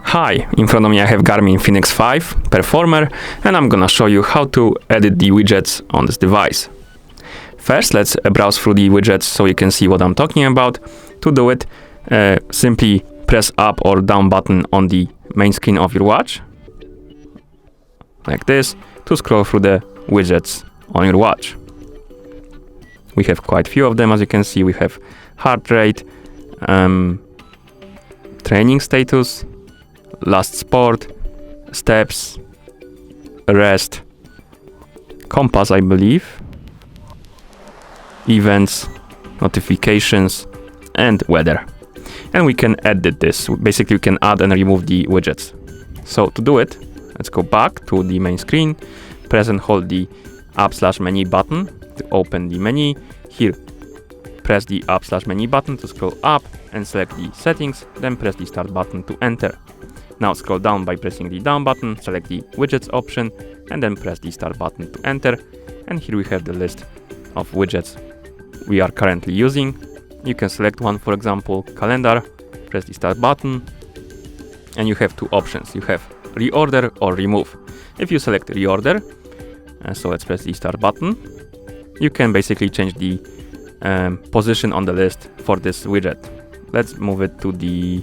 Hi, in front of me I have GARMIN Fenix 5 Performer, and I'm gonna show you how to edit the widgets on this device. First, let's browse through the widgets so you can see what I'm talking about. To do it, simply press up or down button on the main screen of your watch, like this, to scroll through the widgets on your watch. We have quite a few of them, as you can see. We have heart rate, training status, last sport, steps, rest, compass, I believe, events, notifications, and weather. And we can edit this. Basically, we can add and remove the widgets. So to do it, let's go back to the main screen, press and hold the up/menu button to open the menu. Here, press the up/menu button to scroll up and select the settings, then press the start button to enter. Now scroll down by pressing the down button, select the widgets option, and then press the start button to enter. And here we have the list of widgets we are currently using. You can select one, for example, calendar, press the start button, and you have two options. You have reorder or remove. If you select reorder, so let's press the start button, you can basically change the position on the list for this widget. Let's move it to the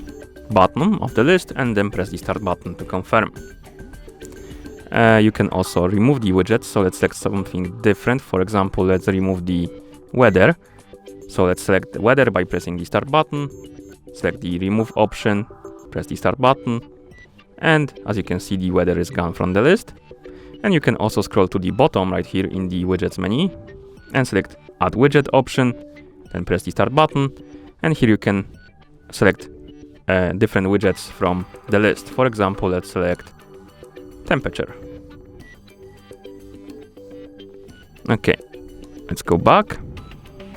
bottom of the list and then press the start button to confirm. You can also remove the widgets, so let's select something different. For example, let's remove the weather. So let's select the weather by pressing the start button, select the remove option, press the start button, and as you can see, the weather is gone from the list. And you can also scroll to the bottom right here in the widgets menu and select add widget option, then press the start button, and here you can select different widgets from the list. For example, let's select temperature. Okay, let's go back,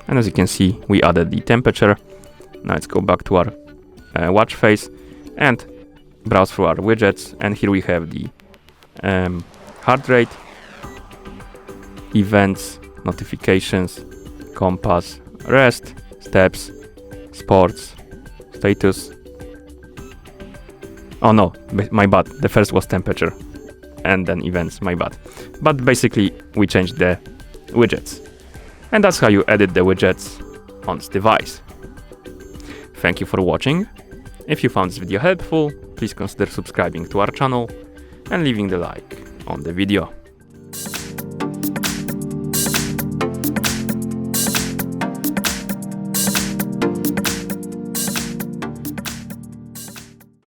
and as you can see, we added the temperature. Now let's go back to our watch face and browse through our widgets, and here we have the heart rate, events, notifications, compass, rest, steps, sports, status. Oh no, my bad. The first was temperature and then events, my bad. But basically, we changed the widgets. And that's how you edit the widgets on this device. Thank you for watching. If you found this video helpful, please consider subscribing to our channel and leaving the like on the video.